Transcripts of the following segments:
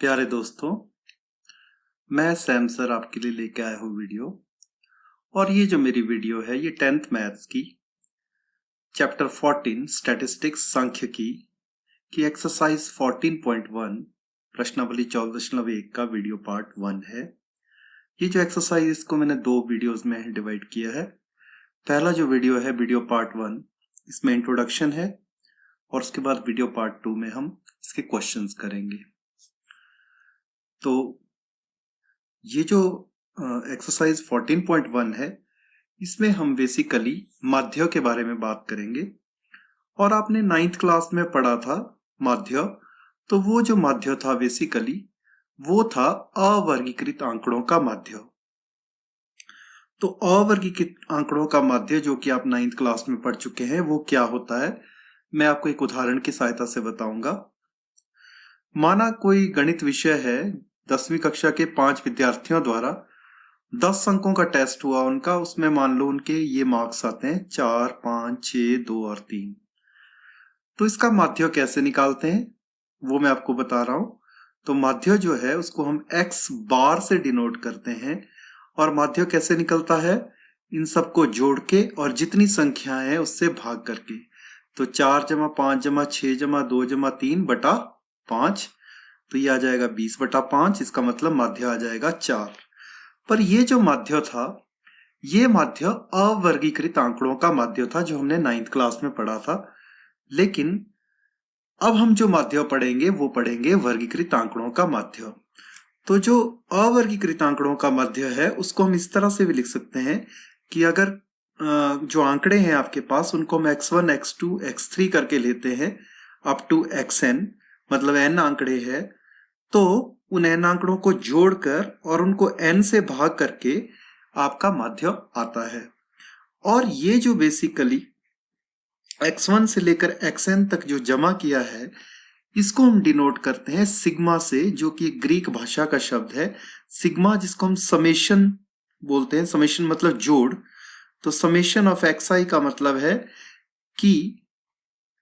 प्यारे दोस्तों, मैं सैम सर आपके लिए लेके आया हूँ वीडियो। और ये जो मेरी वीडियो है ये 10th मैथ्स की चैप्टर 14 स्टैटिस्टिक्स सांख्यिकी की एक्सरसाइज 14.1 प्रश्नावली 14.1 का वीडियो पार्ट 1 है। ये जो एक्सरसाइज इसको मैंने दो वीडियोस में डिवाइड किया है। पहला जो वीडियो है वीडियो पार्ट 1, इसमें इंट्रोडक्शन है और उसके बाद वीडियो पार्ट 2 में हम इसके क्वेश्चंस करेंगे। तो ये जो एक्सरसाइज 14.1 है इसमें हम बेसिकली माध्य के बारे में बात करेंगे। और आपने 9th क्लास में पढ़ा था माध्य, तो वो जो माध्य था बेसिकली वो था अवर्गीकृत आंकड़ों का माध्य। तो अवर्गीकृत आंकड़ों का माध्य जो कि आप 9th क्लास में पढ़ चुके हैं वो क्या होता है, मैं आपको एक उदाहरण की सहायता से बताऊंगा। माना कोई गणित विषय है, 10वीं कक्षा के 5 विद्यार्थियों द्वारा 10 अंकों का टेस्ट हुआ उनका, उसमें मान लो उनके ये मार्क्स आते हैं 4, 5, 6, 2 और 3। तो इसका माध्य कैसे निकालते हैं वो मैं आपको बता रहा हूं। तो माध्य जो है उसको हम x बार से डिनोट करते हैं। और माध्य कैसे निकलता है, इन सबको जोड़ के और जितनी संख्याएं हैं उससे भाग करके। तो 4 जमा 5 जमा 6 जमा 2 जमा 3 बटा 5, तो ये आ जाएगा 20 बटा 5। इसका मतलब माध्य आ जाएगा 4। पर ये जो माध्य था ये माध्य अवर्गीकृत आंकड़ों का माध्य था जो हमने 9th क्लास में पढ़ा था। लेकिन अब हम जो माध्य पढ़ेंगे वो पढ़ेंगे वर्गीकृत आंकड़ों का माध्य। तो जो अवर्गीकृत आंकड़ों का माध्य है उसको हम इस तरह से भी लिख सकते हैं कि अगर जो आंकड़े हैं आपके पास उनको हम x1, x2, x3 करके लेते हैं अप टू xn, मतलब n आंकड़े हैं, तो उन n आंकड़ों को जोड़कर और उनको n से भाग करके आपका माध्य आता है। और ये जो बेसिकली x1 से लेकर xn तक जो जमा किया है इसको हम डिनोट करते हैं सिग्मा से, जो कि ग्रीक भाषा का शब्द है सिग्मा, जिसको हम समेशन बोलते हैं। समेशन मतलब जोड़। तो समेशन ऑफ xi का मतलब है कि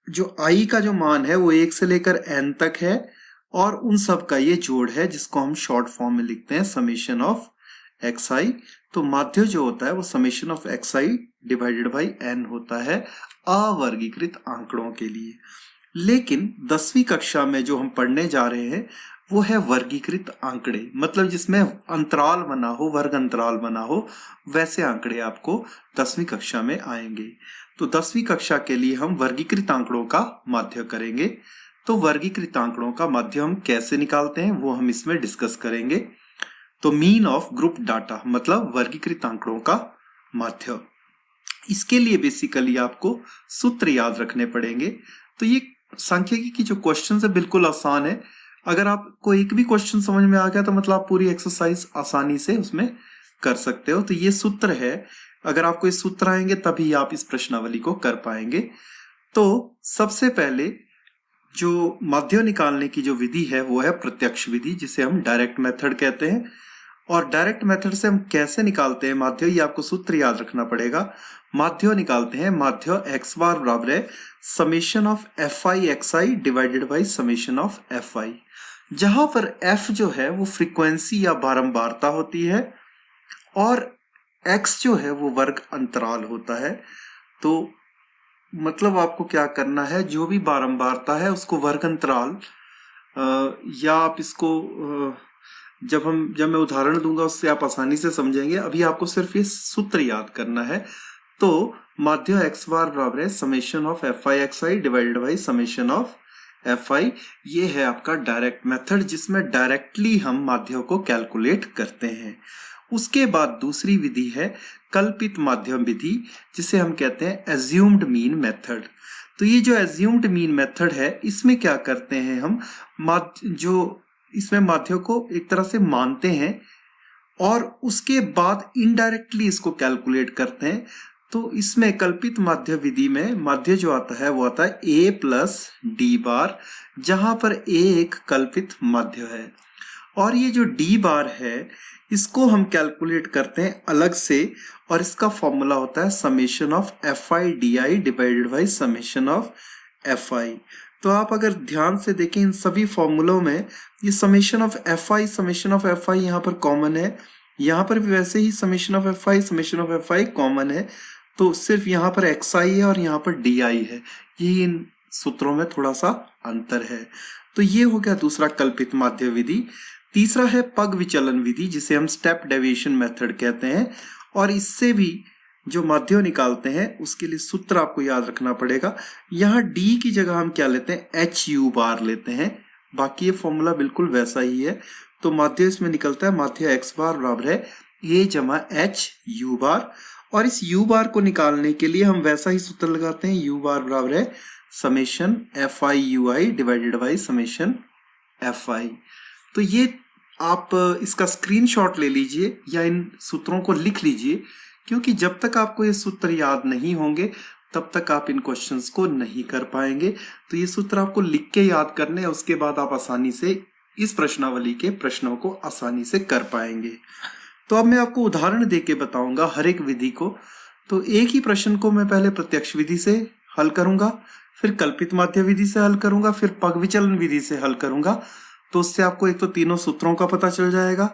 जो i का जो मान है वो 1 से लेकर n तक है और उन सब का ये जोड़ है जिसको हम शॉर्ट फॉर्म में लिखते हैं समेशन ऑफ xi। तो माध्य जो होता है वो summation of xi divided by n होता है अवर्गीकृत आंकड़ों के लिए। लेकिन 10वीं कक्षा में जो हम पढ़ने जा रहे हैं वो है वर्गीकृत आंकड़े, मतलब जिसमें अंतराल बना हो, वर्ग अंतराल बना हो, वैसे आंकड़े आपको 10वीं कक्षा में आएंगे। तो 10वीं कक्षा के लिए हम वर्गीकृत आंकड़ों का माध्य करेंगे। तो वर्गीकृत आंकड़ों का माध्य हम कैसे निकालते हैं वो हम इसमें डिस्कस करेंगे। तो मीन ऑफ ग्रुप डाटा मतलब वर्गीकृत आंकड़ों का माध्य, इसके लिए बेसिकली आपको सूत्र याद रखने पड़ेंगे। तो ये सांख्यिकी की जो क्वेश्चन है बिल्कुल आसान है। अगर आपको एक भी क्वेश्चन समझ में आ गया तो मतलब आप पूरी एक्सरसाइज आसानी से उसमें कर सकते हो। तो ये सूत्र है, अगर आपको इस सूत्र आएंगे तभी आप इस प्रश्नावली को कर पाएंगे। तो सबसे पहले जो माध्य निकालने की जो विधि है वो है प्रत्यक्ष विधि, जिसे हम डायरेक्ट मेथड कहते हैं। और डायरेक्ट मेथड से हम कैसे निकालते हैं माध्य, ये आपको सूत्र याद रखना पड़ेगा। माध्य निकालते हैं, माध्य x बार बराबर है summation of fi xi divided by summation of fi, जहां पर f जो है वो फ्रीक्वेंसी या बारंबारता होती है और x जो है वो वर्ग अंतराल होता है। तो मतलब आपको क्या करना है, जो भी बारंबारता है उसको वर्ग अंतराल, या आप इसको जब मैं उदाहरण दूंगा उससे आप आसानी से समझेंगे। अभी आपको सिर्फ ये सूत्र याद करना है। तो माध्य x बार बराबर है summation of fi xi divided by summation of fi। ये है आपका डायरेक्ट मेथड जिसमें डायरेक्टली हम माध्य को कैलकुलेट करते हैं। उसके बाद दूसरी विधि है कल्पित माध्यम विधि, जिसे हम कहते हैं एज्यूम्ड मीन मेथड। तो ये जो एज्यूम्ड मीन मेथड है इसमें क्या करते हैं हम, इसमें माध्य को एक तरह से मानते हैं और उसके बाद इनडायरेक्टली इसको कैलकुलेट करते हैं। तो इसमें कल्पित माध्य विधि में माध्य जो आता है वो आता है a प्लस डी बार, जहां पर a एक कल्पित माध्य है। और ये जो डी बार है इसको हम कैलकुलेट करते हैं अलग से, और इसका फॉर्मूला होता है summation of fi di divided by summation of fi। तो आप अगर ध्यान से देखें इन सभी फॉर्मूलों में ये समेशन ऑफ एफ आई यहाँ पर कॉमन है, यहाँ पर भी वैसे ही summation of F I common है, तो सिर्फ यहाँ पर एक्स आई है और यहाँ पर डी आई है, यही इन सूत्रों में थोड़ा सा अंतर है। तो ये हो गया दूसरा कल्पित माध्य विधि। तीसरा है पग विचलन विधि, जिसे हम स्टेप डेविएशन मेथड कहते हैं, और इससे भी जो माध्य निकालते हैं उसके लिए सूत्र आपको याद रखना पड़ेगा। यहाँ डी की जगह हम क्या लेते हैं, एच यू बार लेते हैं, बाकी ये फॉर्मूला बिल्कुल वैसा ही है। तो माध्य इसमें निकलता है, माध्य एक्स बार बराबर है ए जमा एच यू बार, और इस यू बार को निकालने के लिए हम वैसा ही सूत्र लगाते हैं, यू बार बराबर है summation F I you I divided by summation F I. तो ये आप इसका स्क्रीनशॉट ले लीजिए या इन सूत्रों को लिख लीजिए, क्योंकि जब तक आपको ये सूत्र याद नहीं होंगे तब तक आप इन क्वेश्चंस को नहीं कर पाएंगे। तो ये सूत्र आपको लिख के याद करने हैं, उसके बाद आप आसानी से इस प्रश्नावली के प्रश्नों को आसानी से कर पाएंगे। तो अब मैं आपको उदाहरण देके बताऊंगा हर एक विधि को। तो एक ही प्रश्न को मैं पहले प्रत्यक्ष विधि से हल करूंगा, फिर कल्पित माध्य विधि से हल करूंगा, फिर पग विचलन विधि से हल करूंगा। तो उससे आपको एक तो तीनों सूत्रों का पता चल जाएगा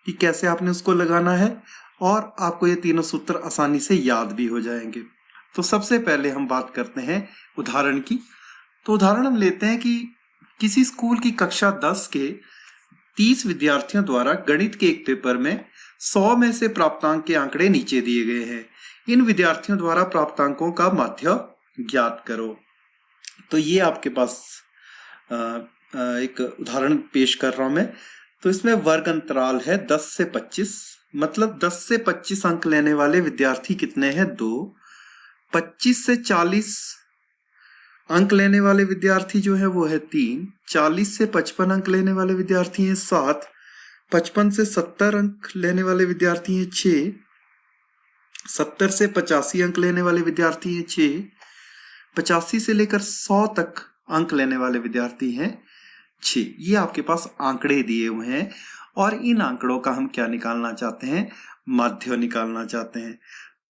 कि कैसे आपने उसको लगाना है, और आपको ये तीनों सूत्र आसानी से याद भी हो जाएंगे। तो सबसे पहले हम बात करते हैं उदाहरण की। तो उदाहरण हम लेते हैं कि किसी स्कूल की कक्षा 10 के 30 विद्यार्थियों द्वारा गणित के एक पेपर में 100 में से प्राप्तांक के आंकड़े नीचे दिए गए हैं। इन विद्यार्थियों द्वारा प्राप्तांकों का माध्य ज्ञात करो। तो ये आपके पास एक उदाहरण पेश कर रहा हूं मैं। तो इसमें वर्ग अंतराल है 10 से 25, मतलब 10 से 25 अंक लेने वाले विद्यार्थी कितने हैं, 2। 25 से 40 अंक लेने वाले विद्यार्थी जो है वो है 3। 40 से 55 अंक लेने वाले विद्यार्थी हैं 7। 55 से 70 अंक लेने वाले विद्यार्थी हैं 6। 70 से 85 अंक लेने वाले विद्यार्थी हैं 6। 85 से लेकर 100 तक अंक लेने वाले विद्यार्थी हैं 6। ये आपके पास आंकड़े दिए हुए हैं, और इन आंकड़ों का हम क्या निकालना चाहते हैं, माध्य निकालना चाहते हैं।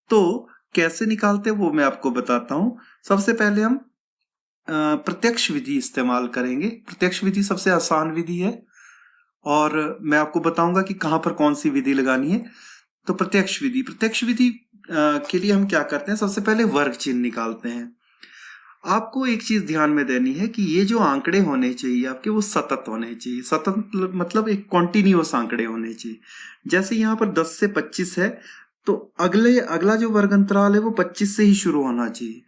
तो कैसे निकालते हैं वो मैं आपको बताता हूं। सबसे पहले हम प्रत्यक्ष विधि इस्तेमाल करेंगे। प्रत्यक्ष विधि सबसे आसान विधि है, और मैं आपको बताऊंगा कि कहां पर कौन सी विधि लगानी है। तो प्रत्यक्ष विधि के लिए हम क्या करते हैं, सबसे पहले वर्ग चिन्ह निकालते हैं। आपको एक चीज ध्यान में देनी है कि ये जो आंकड़े होने चाहिए आपके, वो सतत होने चाहिए। सतत मतलब एक कॉन्टिन्यूअस आंकड़े होने चाहिए। जैसे यहाँ पर 10 से 25 है, तो अगला जो वर्ग अंतराल है वो 25 से ही शुरू होना चाहिए।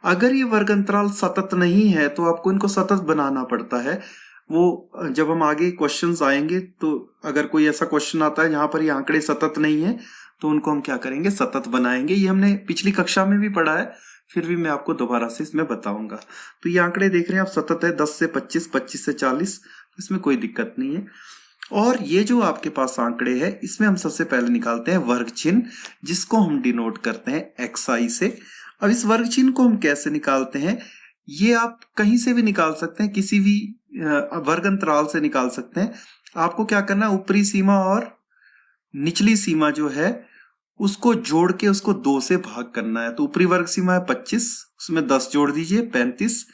अगर ये वर्ग अंतराल सतत नहीं है तो आपको इनको सतत बनाना पड़ता है। वो जब हम आगे क्वेश्चंस आएंगे, तो अगर कोई ऐसा क्वेश्चन आता है जहां पर ये आंकड़े सतत नहीं है, तो उनको हम क्या करेंगे, सतत बनाएंगे। ये हमने पिछली कक्षा में भी पढ़ा है, फिर भी मैं आपको दोबारा से इसमें बताऊंगा। तो ये आंकड़े देख रहे हैं आप, सतत है 10 से 25, 25 से 40, इसमें कोई दिक्कत नहीं है। और ये जो आपके पास आंकड़े हैं, इसमें हम सबसे पहले निकालते हैं वर्ग चिन्ह, जिसको हम डिनोट करते हैं एक्स आई से। अब इस वर्ग चिन्ह को हम कैसे निकालते हैं, ये आप कहीं से भी निकाल सकते हैं, किसी भी वर्ग अंतराल से निकाल सकते हैं। आपको क्या करना है, ऊपरी सीमा और निचली सीमा जो है उसको जोड़ के उसको 2 से भाग करना है। तो ऊपरी वर्ग सीमा है 25, उसमें 10 जोड़ दीजिए 35,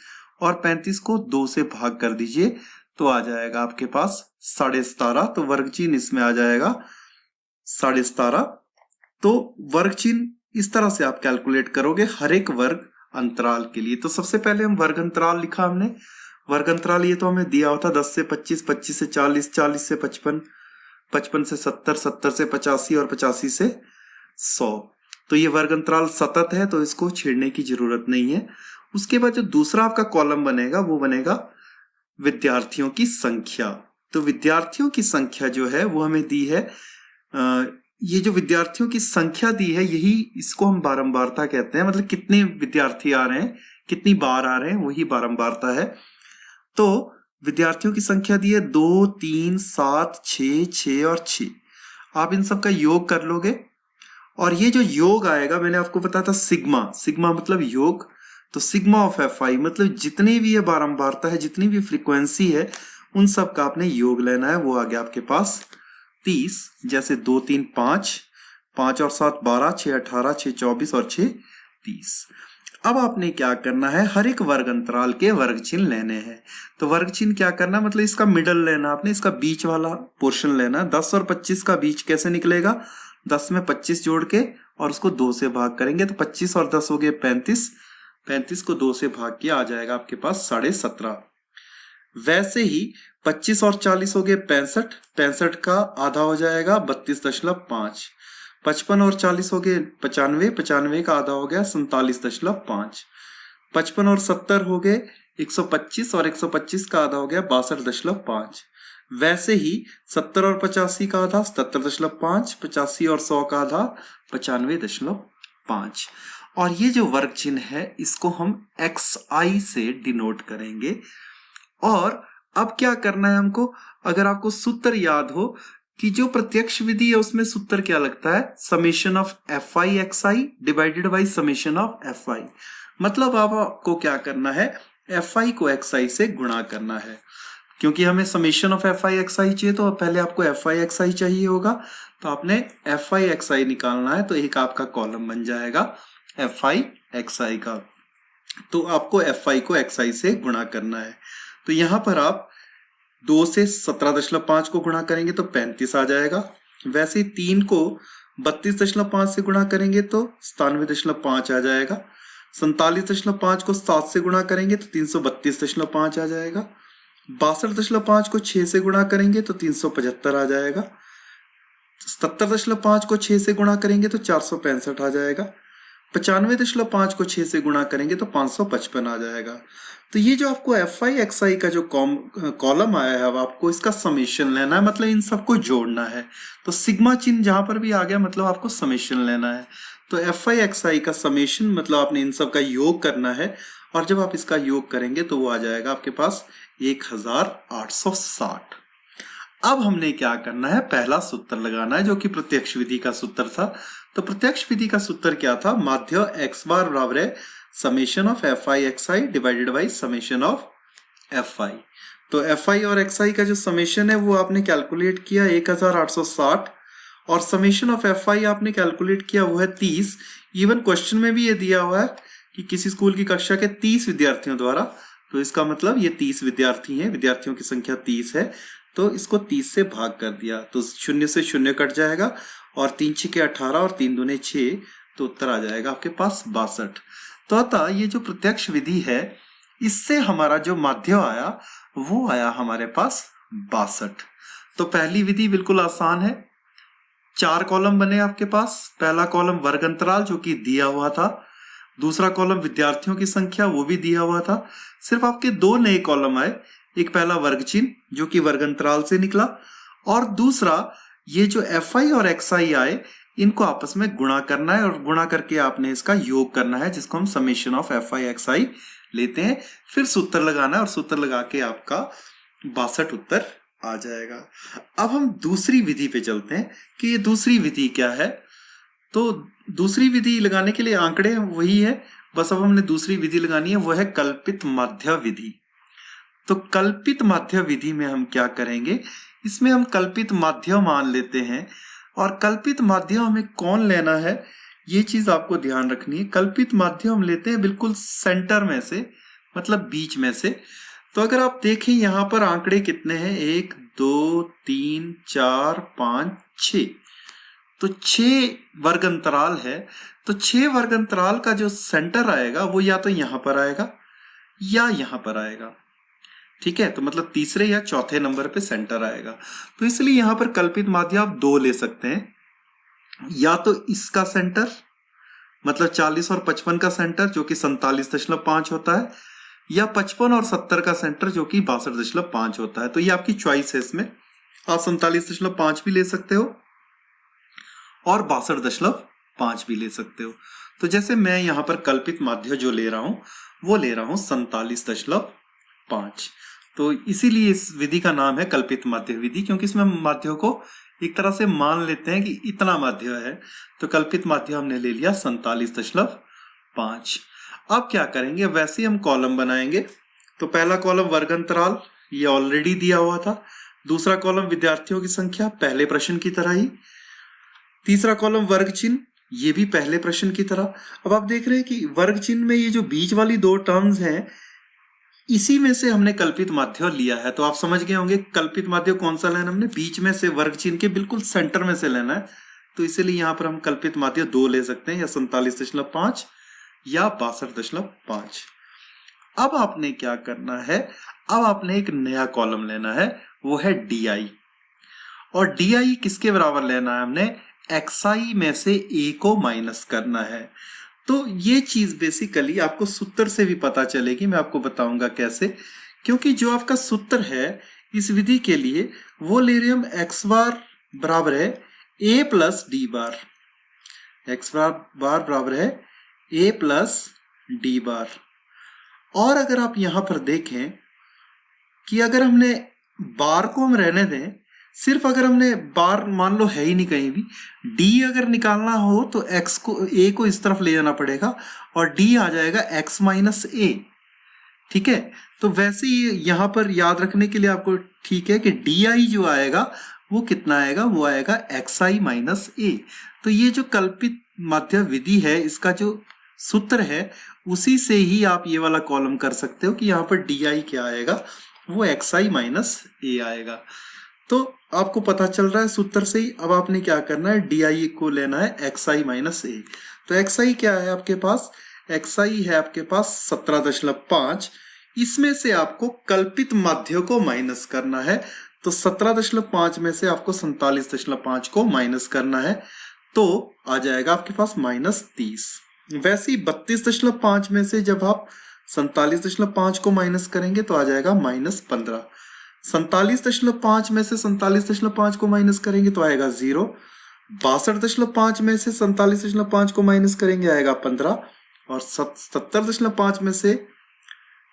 और 35 को 2 से भाग कर दीजिए, तो आ जाएगा आपके पास 17.5। तो वर्ग चिन्ह इसमें आ जाएगा 17.5। तो वर्ग चिन्ह इस तरह से आप कैलकुलेट करोगे हर एक वर्ग अंतराल के लिए। तो सबसे पहले हम वर्ग अंतराल लिखा हमने। वर्ग अंतराल ये तो हमें दिया होता 10 से 25, 25 से 40, 40 से 55, 55 से 70, 70 से 85 और 85 से 100। तो ये वर्ग अंतराल सतत है, तो इसको छेड़ने की जरूरत नहीं है। उसके बाद जो दूसरा आपका कॉलम बनेगा वो बनेगा विद्यार्थियों की संख्या। तो विद्यार्थियों की संख्या जो है वो हमें दी है, ये जो विद्यार्थियों की संख्या दी है, यही इसको हम बारंबारता कहते हैं। मतलब कितने विद्यार्थी आ रहे हैं, कितनी बार आ रहे हैं, वही बारंबारता है। तो विद्यार्थियों की संख्या दी है 2, 3, 7, 6, 6 और 6। आप इन सब का योग कर लोगे, और ये जो योग आएगा, मैंने आपको बताया था सिग्मा मतलब योग। तो सिग्मा ऑफ एफ आई मतलब जितनी भी ये बारंबारता है, जितनी भी फ्रीक्वेंसी है, उन सब का आपने योग लेना है। वो आ गया आपके पास 30। जैसे 2, 3, 5, 5 और 7 12, 6 18, 6 24 और 6 30। अब आपने क्या करना है, हर एक वर्ग अंतराल के वर्ग चिन्ह लेने हैं। तो वर्ग चिन्ह क्या करना, मतलब इसका मिडल लेना, आपने इसका बीच वाला पोर्शन लेना। 10 और 25 का बीच कैसे निकलेगा, 10 में 25 जोड़ के और उसको 2 से भाग करेंगे तो 25 और 10 हो गए 35, 35 को 2 से भाग किया आ जाएगा आपके पास 17.5। वैसे ही 25 और 40 हो गए 65, 65 का आधा हो जाएगा 32.5। 55 और 40 हो गए 95, 95 का आधा हो गया 47.5। 55 और 70 हो गए 125 और 125 का आधा हो गया 62.5। वैसे ही 70 और 85 का आधा 77.5, 85 और 100 का आधा 95.5। और ये जो वर्ग चिन्ह है इसको हम xi से डिनोट करेंगे। और अब क्या करना है हमको, अगर आपको सूत्र याद हो कि जो प्रत्यक्ष विधि है उसमें सूत्र क्या लगता है, summation of fi xi divided by summation of fi। मतलब आपको क्या करना है, fi को xi से गुणा करना है। क्योंकि हमें समेशन ऑफ fi xi चाहिए तो पहले आपको fi xi चाहिए होगा, तो आपने fi xi निकालना है। तो एक आपका कॉलम बन जाएगा fi xi का, तो आपको fi को xi से गुणा करना है। तो यहां पर आप 2 से 17.5 को गुणा करेंगे तो 35 आ जाएगा। वैसे ही 3 को 32.5 से गुणा करेंगे तो 97.5 आ जाएगा। 47.5 को 7 से गुणा करेंगे तो 332.5 आ जाएगा। 62.5 को 6 से गुणा करेंगे तो 375 आ जाएगा। 77.5 को 6 से गुणा करेंगे तो 465 आ जाएगा। 95.5 को 6 से गुणा करेंगे तो 555 आ जाएगा। तो ये जो आपको fi xi का जो कॉलम आया है, अब आपको इसका समेशन लेना है, मतलब इन सबको जोड़ना है। तो सिग्मा चिन्ह जहां पर भी आ गया मतलब आपको समेशन लेना है। तो fi xi का समेशन मतलब आपने इन सब का योग करना है, और जब आप इसका योग करेंगे तो वो आ जाएगा आपके पास 1860। अब हमने क्या करना है, पहला सूत्र लगाना है जो कि प्रत्यक्ष विधि का सूत्र था। तो प्रत्यक्ष विधि का सूत्र क्या था, माध्य x बार बराबर है summation of fi xi divided by summation of fi। तो fi और xi का जो समेशन है वो आपने कैलकुलेट किया 1860, और समेशन ऑफ fi आपने कैलकुलेट किया वो है 30। इवन क्वेश्चन में भी ये दिया हुआ है कि किसी स्कूल की कक्षा के 30 विद्यार्थियों द्वारा, तो इसका मतलब ये 30 विद्यार्थी हैं, विद्यार्थियों की संख्या 30 है। तो इसको 30 से भाग कर दिया तो 0 से 0 कट जाएगा, और 3 6 18 और 3 दूने 6, तो उत्तर आ जाएगा आपके पास 62। तो अतः ये जो प्रत्यक्ष विधि है इससे हमारा जो माध्य आया वो आया हमारे पास 62। तो पहली विधि बिल्कुल आसान है, 4 कॉलम बने आपके पास। पहला कॉलम वर्ग अंतराल जो कि दिया हुआ था, दूसरा कॉलम विद्यार्थियों की संख्या वो भी दिया हुआ था। सिर्फ आपके 2 नए कॉलम आए, एक पहला वर्ग चिन्ह जो कि वर्ग अंतराल से निकला, और दूसरा ये जो fi और xi आए इनको आपस में गुणा करना है, और गुणा करके आपने इसका योग करना है जिसको हम समेशन ऑफ fi xi लेते हैं। फिर सूत्र लगाना है और सूत्र लगा के आपका 62 उत्तर आ जाएगा। अब हम दूसरी विधि पे चलते हैं कि ये दूसरी विधि क्या है। तो दूसरी विधि लगाने के लिए आंकड़े वही है, बस अब हमने दूसरी विधि लगानी है, वो है कल्पित माध्य विधि। तो कल्पित माध्य विधि में हम क्या करेंगे, इसमें हम कल्पित माध्य मान लेते हैं, और कल्पित माध्य हमें कौन लेना है ये चीज आपको ध्यान रखनी है। कल्पित माध्य हम लेते हैं बिल्कुल सेंटर में से, मतलब बीच में से। तो अगर आप देखें यहाँ पर आंकड़े कितने हैं, 1 2 3 4 5 6, तो 6 वर्ग अंतराल है। तो 6 वर्ग अंतराल का जो सेंटर आएगा वो या तो यहां पर आएगा या यहां पर आएगा, ठीक है। तो मतलब तीसरे या चौथे नंबर पे सेंटर आएगा। तो इसलिए यहां पर कल्पित माध्य आप 2 ले सकते हैं, या तो इसका सेंटर मतलब 40 और 55 का सेंटर जो कि 47.5 होता है, या 55 और 70 का सेंटर जो कि 62.5 होता है। तो ये आपकी चॉइस है, इसमें आप 47.5 भी ले सकते हो और 62.5 भी ले सकते हो। तो जैसे मैं यहां पर कल्पित माध्य जो ले रहा हूं वो ले रहा हूं 47.5। तो इसीलिए इस विधि का नाम है कल्पित माध्य विधि, क्योंकि इसमें माध्यों को एक तरह से मान लेते हैं कि इतना माध्य है। तो कल्पित माध्य हमने ले लिया 47.5। अब क्या करेंगे, वैसे हम कॉलम बनाएंगे। तो पहला कॉलम वर्ग अंतराल ये ऑलरेडी दिया हुआ था, दूसरा कॉलम विद्यार्थियों की संख्या पहले प्रश्न की तरह ही, तीसरा कॉलम वर्ग चिन्ह ये भी पहले प्रश्न की तरह। अब आप देख रहे हैं कि वर्ग चिन्ह में ये जो बीच वाली दो टर्म्स हैं, इसी में से हमने कल्पित माध्य लिया है। तो आप समझ गए होंगे कल्पित माध्य कौन सा लेना, हमने बीच में से वर्ग चिन्ह के बिल्कुल सेंटर में से लेना है। तो इसीलिए यहां पर हम कल्पित माध्य 2 ले सकते हैं, या 47.5 या 62.5। अब आपने क्या करना है, अब आपने एक नया कॉलम लेना है, वो है DI। और DI किसके बराबर लेना है, हमने XI में से A को माइनस करना है। तो ये चीज बेसिकली आपको सूत्र से भी पता चलेगी, मैं आपको बताऊंगा कैसे। क्योंकि जो आपका सूत्र है इस विधि के लिए वो ले रहे हम x बार बराबर है a plus D bar, x बार बराबर है a प्लस डी बार। और अगर आप यहां पर देखें कि अगर हमने बार को हम रहने दें, सिर्फ अगर हमने बार मान लो है ही नहीं कहीं भी, डी अगर निकालना हो तो x को a को इस तरफ ले जाना पड़ेगा और d आ जाएगा x माइनस a। ठीक है, तो वैसे ही यहां पर याद रखने के लिए आपको ठीक है कि di जो आएगा वो कितना आएगा, वो आएगा xi माइनस a। तो ये जो कल्पित माध्य विधि है इसका जो सूत्र है उसी से ही आप ये वाला कॉलम कर सकते हो कि यहाँ पर di क्या आएगा, वो xi माइनस a आएगा। तो आपको पता चल रहा है सूत्र से ही। अब आपने क्या करना है, di को लेना है xi माइनस a। तो xi क्या है आपके पास, xi है आपके पास 17.5। इसमें से आपको कल्पित माध्य को माइनस करना है। तो 17.5 में से आपको 47.5 को माइनस करना है, तो आ जाएगा आपके पास -30। वैसे ही 32.5 में से जब आप 47.5 को माइनस करेंगे तो आ जाएगा -15। 47.5 में से 47.5 को माइनस करेंगे तो आएगा 0। 62.5 में से 47.5 को माइनस करेंगे आएगा 15। और 70.5 में से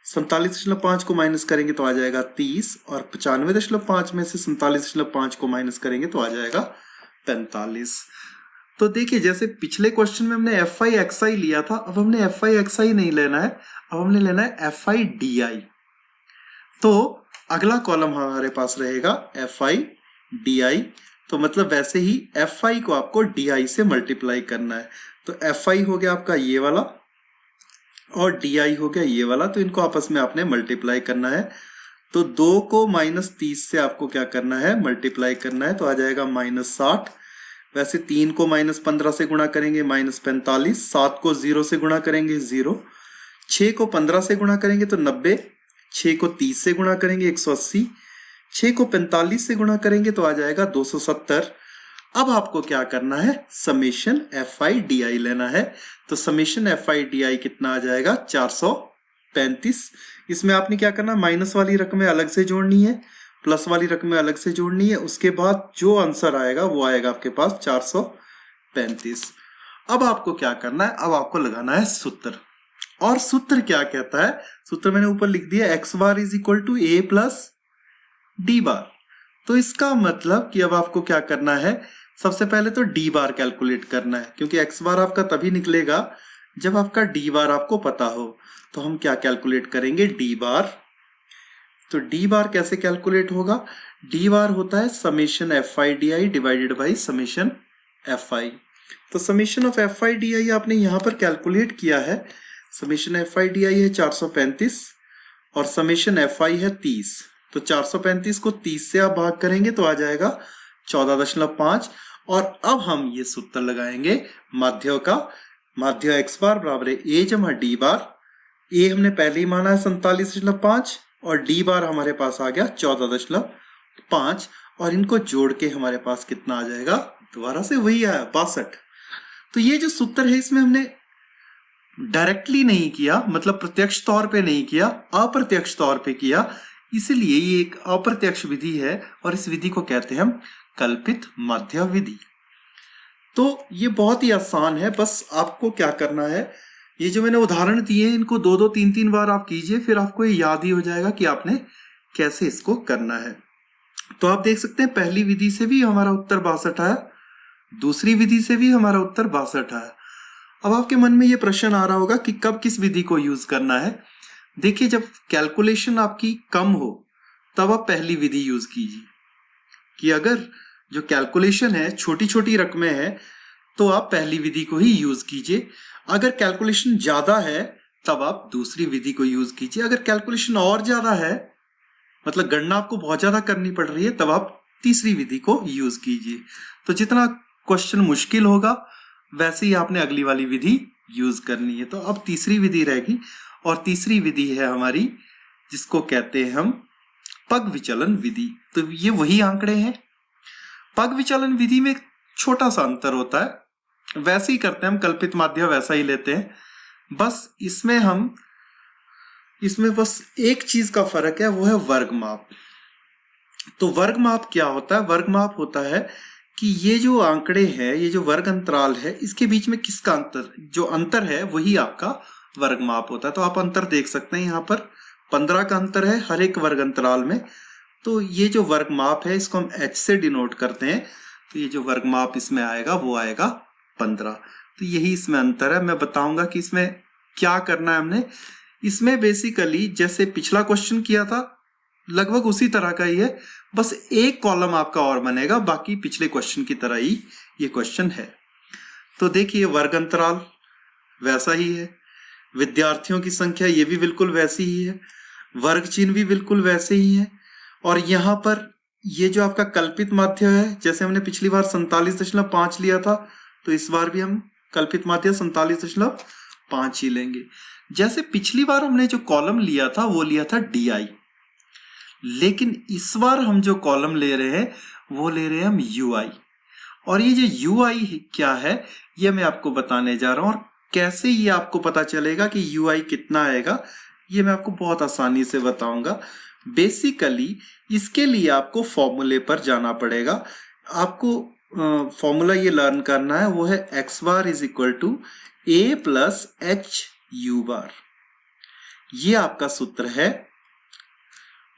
47.5 को माइनस करेंगे तो आ जाएगा 30। और 95.5 में से 47.5 को माइनस करेंगे तो आ जाएगा 45। तो देखिए जैसे पिछले क्वेश्चन में हमने FI XI लिया था, अब हमने FI XI नहीं लेना है, अब हमने लेना है FI DI। तो अगला कॉलम हमारे पास रहेगा FI DI। तो मतलब वैसे ही FI को आपको DI से मल्टीप्लाई करना है। तो FI हो गया आपका ये वाला और DI हो गया ये वाला, तो इनको आपस में आपने मल्टीप्लाई करना है। तो 2 को -30 से आपको क्या करना है, मल्टीप्लाई करना है, तो आ जाएगा -60। वैसे 3 को -15 से गुणा करेंगे -45। 7 को 0 से गुणा करेंगे 0। 6 को 15 से गुणा करेंगे तो 90। 6 को 30 से गुणा करेंगे 180। 6 को 45 से गुणा करेंगे तो आ जाएगा 270। अब आपको क्या करना है, समेशन FI DI लेना है। तो समेशन FI DI कितना आ जाएगा, 435। इसमें आपने क्या करना, माइनस वाली रकमें अलग से जोड़नी है, प्लस वाली रकमें अलग से जोड़नी है। उसके बाद जो आंसर आएगा वो आएगा आपके पास 435। अब आपको क्या करना है, अब आपको लगाना है सूत्र। और सूत्र क्या कहता है, सूत्र मैंने ऊपर लिख दिया, x bar is equal to a plus D bar. तो इसका मतलब कि अब आपको क्या करना है, सबसे पहले तो डी बार कैलकुलेट करना है, क्योंकि x बार आपका तभी निकलेगा जब आपका डी बार आपको पता हो। तो हम क्या कैलकुलेट करेंगे, डी बार। तो डी बार कैसे कैलकुलेट होगा, डी बार होता है summation FI DI divided by summation FI। तो समेशन ऑफ FI DI आपने यहां पर कैलकुलेट किया है। समेशन FI DI है 435 और समेशन FI है 30। तो 435 को 30 से आप भाग करेंगे तो आ जाएगा 14.5। और अब हम ये सूत्र लगाएंगे माध्य का। माध्य x बार बराबर है a जमा डी बार। a हमने पहले ही माना है 47.5 और डी बार हमारे पास आ गया 14.5। और इनको जोड़ के हमारे पास कितना आ जाएगा, दोबारा से वही आया 62। तो ये जो सूत्र है इसमें हमने डायरेक्टली नहीं किया, मतलब प्रत्यक्ष तौर पे नहीं किया, अप्रत्यक्ष तौर पे किया। इसलिए ये एक अप्रत्यक्ष विधि है और इस विधि को कहते हैं हम कल्पित माध्य विधि। तो ये बहुत ही आसान है, बस आपको क्या करना है, ये जो मैंने उदाहरण दिए हैं इनको 2-2 3-3 बार आप कीजिए, फिर आपको ये याद ही हो जाएगा कि आपने कैसे इसको करना है। तो आप देख सकते हैं पहली विधि से भी हमारा उत्तर 62 आया, दूसरी विधि से भी हमारा उत्तर 62 आया। अब आपके मन में ये प्रश्न आ रहा होगा कि कब किस विधि को यूज करना है। देखिए जब कैलकुलेशन आपकी कम हो तब आप पहली विधि यूज कीजिए, कि अगर जो कैलकुलेशन है छोटी छोटी रकमें हैं तो आप पहली विधि को ही यूज कीजिए। अगर कैलकुलेशन ज्यादा है तब आप दूसरी विधि को यूज कीजिए। अगर कैलकुलेशन और ज्यादा है, मतलब गणना आपको बहुत ज्यादा करनी पड़ रही है, तब आप तीसरी विधि को यूज कीजिए। तो जितना क्वेश्चन मुश्किल होगा वैसे ही आपने अगली वाली विधि यूज करनी है। तो अब तीसरी विधि रहेगी, और तीसरी विधि है हमारी जिसको कहते हैं हम पग विचलन विधि। तो ये वही आंकड़े हैं। पग विचलन विधि में छोटा सा अंतर होता है, वैसे ही करते हैं हम, कल्पित माध्य वैसा ही लेते हैं, बस इसमें बस एक चीज का फर्क है, वो है वर्ग माप। तो वर्ग माप क्या होता है? वर्ग माप होता है कि ये जो आंकड़े हैं, ये जो वर्ग अंतराल है, इसके बीच में किसका अंतर, जो अंतर है वही आपका वर्ग माप होता है। तो आप अंतर देख सकते हैं, यहाँ पर 15 का अंतर है हर एक वर्ग अंतराल में। तो ये जो वर्ग माप है इसको हम h से डिनोट करते हैं। तो ये जो वर्ग माप इसमें आएगा वो आएगा 15। तो यही इसमें अंतर है। मैं बताऊंगा कि इसमें क्या करना है हमने। इसमें बेसिकली जैसे पिछला क्वेश्चन किया था लगभग उसी तरह का ही है, बस एक कॉलम आपका और बनेगा, बाकी पिछले क्वेश्चन की तरह ही ये क्वेश्चन है। तो देखिए वर्ग अंतराल वैसा ही है, विद्यार्थियों की संख्या ये भी बिल्कुल वैसी ही है, वर्ग चिन्ह भी बिल्कुल वैसे ही है। और यहाँ पर ये जो आपका कल्पित माध्य है, जैसे हमने पिछली बार 47.5 लिया था, तो इस बार भी हम कल्पित माध्य 47.5 ही लेंगे। जैसे पिछली बार हमने जो कॉलम लिया था वो लिया था DI, लेकिन इस बार हम जो कॉलम ले रहे हैं वो ले रहे हैं हम UI। और ये जो UI क्या है ये मैं आपको बताने जा रहा हूं, और कैसे ये आपको पता चलेगा कि UI कितना आएगा ये मैं आपको बहुत आसानी से बताऊंगा। बेसिकली इसके लिए आपको फॉर्मूले पर जाना पड़ेगा। आपको फॉर्मूला ये लर्न करना है, वो है x bar is equal to a plus h u bar. ये आपका सूत्र है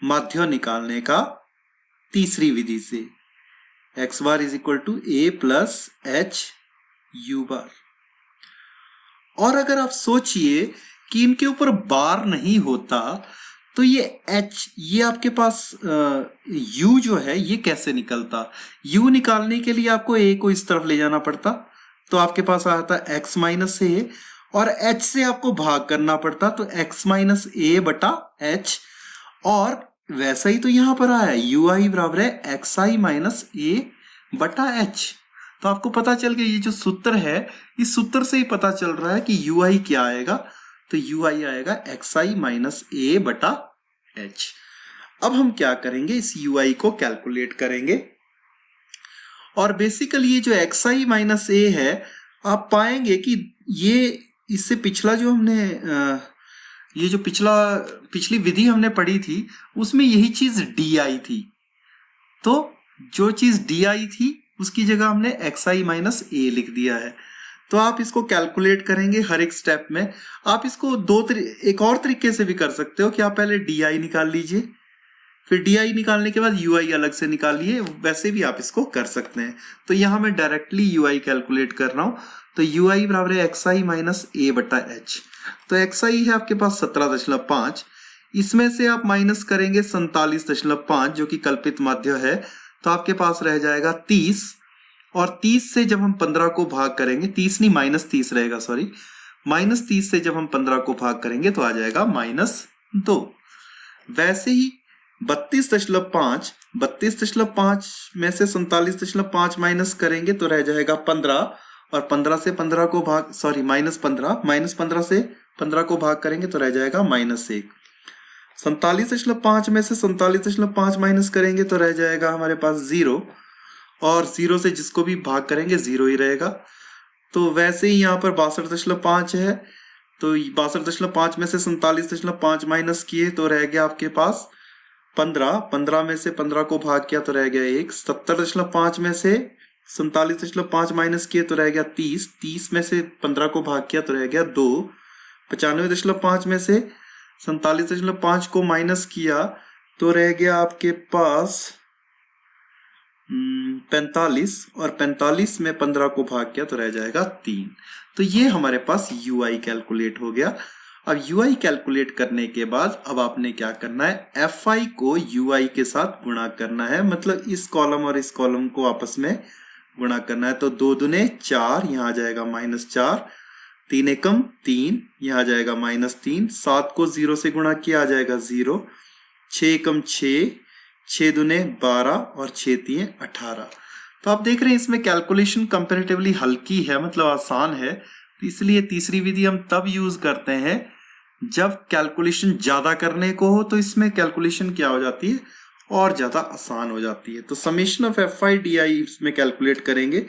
माध्य निकालने का तीसरी विधि से, x bar is equal to a plus h u bar. और अगर आप सोचिए कि इनके ऊपर बार नहीं होता तो ये h, ये आपके पास u जो है ये कैसे निकलता? u निकालने के लिए आपको a को इस तरफ ले जाना पड़ता, तो आपके पास आता x माइनस a, और h से आपको भाग करना पड़ता, तो x माइनस a बटा h। और वैसा ही तो यहां पर आया ui बराबर है xi माइनस a बटा h। तो आपको पता चल गया ये जो सूत्र है, इस सूत्र से ही पता चल रहा है कि ui क्या आएगा। तो ui आएगा xi माइनस a बटा h। अब हम क्या करेंगे, इस ui को कैलकुलेट करेंगे। और बेसिकली ये जो xi माइनस a है, आप पाएंगे कि ये इससे पिछला जो हमने ये जो पिछली विधि हमने पढ़ी थी उसमें यही चीज DI थी। तो जो चीज DI थी उसकी जगह हमने xi माइनस a लिख दिया है। तो आप इसको कैलकुलेट करेंगे हर एक स्टेप में। आप इसको एक और तरीके से भी कर सकते हो कि आप पहले DI निकाल लीजिए, फिर DI निकालने के बाद UI अलग से निकालिए, वैसे भी आप इसको कर सकते हैं। तो यहाँ मैं डायरेक्टली UI कैलकुलेट कर रहा हूँ। तो UI बराबर है xi माइनस a बटा h। तो xi है आपके पास 17.5, इसमें से आप माइनस करेंगे 47.5 जो कि कल्पित माध्य है, तो आपके पास रह जाएगा 30। और 30 से जब हम 15 को भाग करेंगे, 30 नहीं माइनस 30 रहेगा, सॉरी, माइनस 30 से जब हम 15 को भाग करेंगे तो आ जाएगा -2। वैसे ही 32.5 में से 47.5 माइनस करेंगे तो रह जाएगा 15, और 15 से 15 को भाग, सॉरी -15 से 15 को भाग करेंगे तो रह जाएगा -1। 47.5 में से 47.5 माइनस करेंगे तो रह जाएगा हमारे पास 0, और 0 से जिसको भी भाग करेंगे 0 ही रहेगा। तो वैसे ही यहाँ पर 62.5 है, तो 62.5 में से 47.5 माइनस किए तो रह गया आपके पास 15 में से 15 को भाग किया तो रह गया 1। 70.5 में से 47.5 माइनस किए तो रह गया 30 में से 15 को भाग किया तो रह गया 2। 95.5 में से 47.5 को माइनस किया तो रह गया आपके पास 45, और 45 में 15 को भाग किया तो रह जाएगा 3। तो ये हमारे पास UI कैलकुलेट हो गया। अब UI कैलकुलेट करने के बाद अब आपने क्या करना है, FI को UI के साथ गुणा करना है, मतलब इस कॉलम और इस कॉलम को आपस में गुणा करना है। तो 2 दूने 4, यहाँ आ जाएगा -4, 3 एकम 3, यहाँ आ जाएगा -3, 7 को 0 से गुणा किया आ जाएगा 0, 6 एकम 6, 6 दूने 12 और 6 तिये 18। तो आप देख रहे हैं इसमें कैलकुलेशन कंपैरेटिवली हल्की है, मतलब आसान है। तो इसलिए तीसरी विधि हम तब यूज करते हैं जब कैलकुलेशन ज्यादा करने को हो, तो इसमें कैलकुलेशन क्या हो जाती है और ज्यादा आसान हो जाती है। तो समेशन ऑफ FI/DI इसमें कैलकुलेट करेंगे।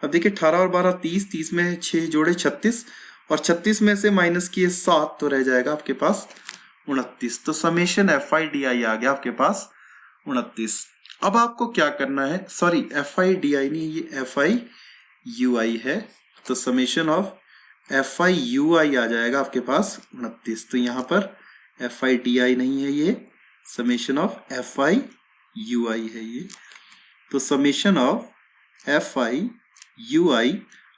अब देखिए 18 और 12 30, 30 में 6 जोड़े 36 और 36 में से माइनस किए 7, तो रह जाएगा आपके पास 29। तो समेशन FI/DI आ गया आपके पास 29। अब आपको क्या करना है, सॉरी FI/DI नहीं, ये FI/UI है। तो समेशन ऑफ FI/UI आ जाएगा आपके पास 29। तो यहाँ पर FI/DI नहीं है, ये समेशन ऑफ FI/UI है ये। तो समेशन ऑफ FI/UI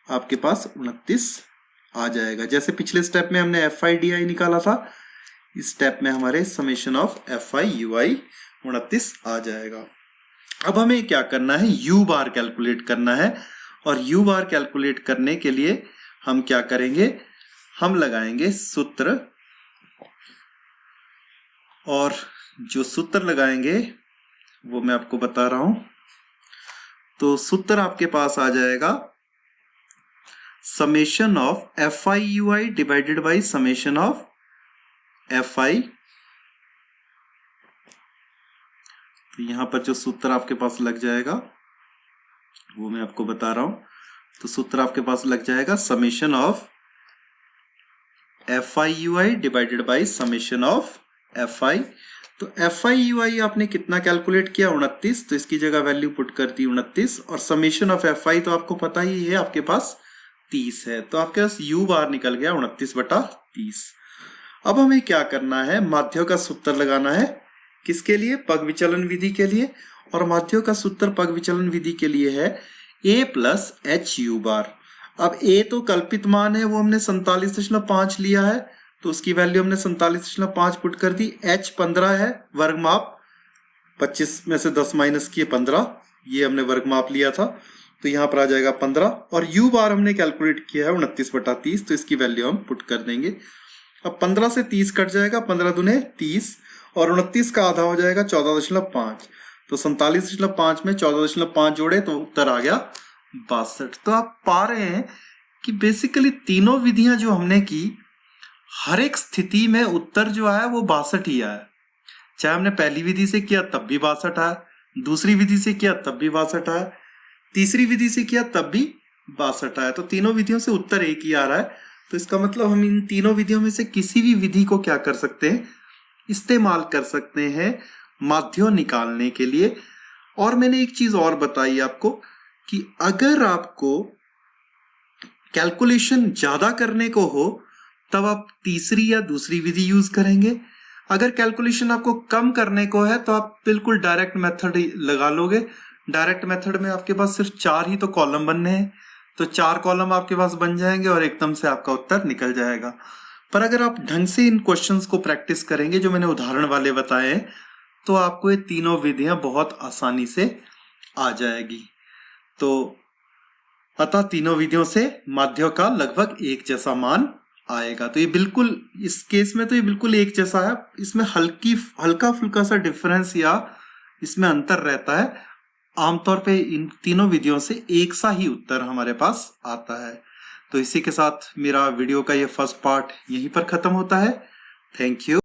आपके पास 29 आ जाएगा। जैसे पिछले स्टेप में हमने FI/DI निकाला था, इस स्टेप में हमारे समेशन ऑफ FI/UI 29 आ जाएगा। अब हमें क्या करना है, U बार कैलकुलेट करना है। और U बार कैलकुलेट करने के लिए हम क्या करेंगे, हम लगाएंगे सूत्र। और जो सूत्र लगाएंगे वो मैं आपको बता रहा हूं। तो सूत्र आपके पास आ जाएगा summation of FI/UI divided by summation of FI। तो यहां पर जो सूत्र आपके पास लग जाएगा वो मैं आपको बता रहा हूं। तो सूत्र आपके पास लग जाएगा summation of FI/UI divided by summation of FI। तो FI/UI आपने कितना कैलकुलेट किया, 29। तो इसकी जगह वैल्यू पुट कर दी 29। और समेशन ऑफ FI तो आपको पता ही है आपके पास 30 है। तो आपके पास U बार निकल गया 29/30। अब हमें क्या करना है, माध्य का सूत्र लगाना है। किसके लिए, पग विचलन विधि के लिए। और माध्य का सूत्र पग विचलन विधि के लिए है A + HU बार। अब A तो कल्पित मान है, वो हमने 47.5 लिया है, तो उसकी वैल्यू हमने 47.5 पुट कर दी। H 15 है, वर्ग माप 25 में से 10 माइनस किए 15, ये हमने वर्ग माप लिया था, तो यहाँ पर आ जाएगा 15। और U बार हमने कैलकुलेट किया है 29/30, तो इसकी वैल्यू हम पुट कर देंगे। अब 15 से 30 कट जाएगा, 15 दूने 30 और 29 का आधा हो जाएगा 14.5। तो 47.5 में 14.5 जोड़े तो उत्तर आ गया 62। तो आप पा रहे हैं कि बेसिकली तीनों विधियां जो हमने की, हर एक स्थिति में उत्तर जो आया वो 62 ही आया। चाहे हमने पहली विधि से किया तब भी 62 आया, दूसरी विधि से किया तब भी 62 आया, तीसरी विधि से किया तब भी 62 आया। तो तीनों विधियों से उत्तर एक ही आ रहा है। तो इसका मतलब हम इन तीनों विधियों में से किसी भी विधि को क्या कर सकते हैं, इस्तेमाल कर सकते हैं माध्य निकालने के लिए। और मैंने एक चीज और बताई आपको कि अगर आपको कैलकुलेशन ज्यादा करने को हो तब आप तीसरी या दूसरी विधि यूज करेंगे। अगर कैलकुलेशन आपको कम करने को है तो आप बिल्कुल डायरेक्ट मेथड लगा लोगे। डायरेक्ट मेथड में आपके पास सिर्फ 4 ही तो कॉलम बनने हैं, तो 4 कॉलम आपके पास बन जाएंगे और एकदम से आपका उत्तर निकल जाएगा। पर अगर आप ढंग से इन क्वेश्चंस को प्रैक्टिस करेंगे जो मैंने उदाहरण वाले बताए, तो आपको ये तीनों विधियां बहुत आसानी से आ जाएगी। तो अतः तीनों विधियों से माध्य का लगभग एक जैसा मान आएगा। तो ये बिल्कुल, इस केस में तो ये बिल्कुल एक जैसा है, इसमें हल्का फुल्का सा डिफरेंस या इसमें अंतर रहता है। आमतौर पे इन तीनों विधियों से एक सा ही उत्तर हमारे पास आता है। तो इसी के साथ मेरा वीडियो का ये फर्स्ट पार्ट यहीं पर खत्म होता है। Thank you.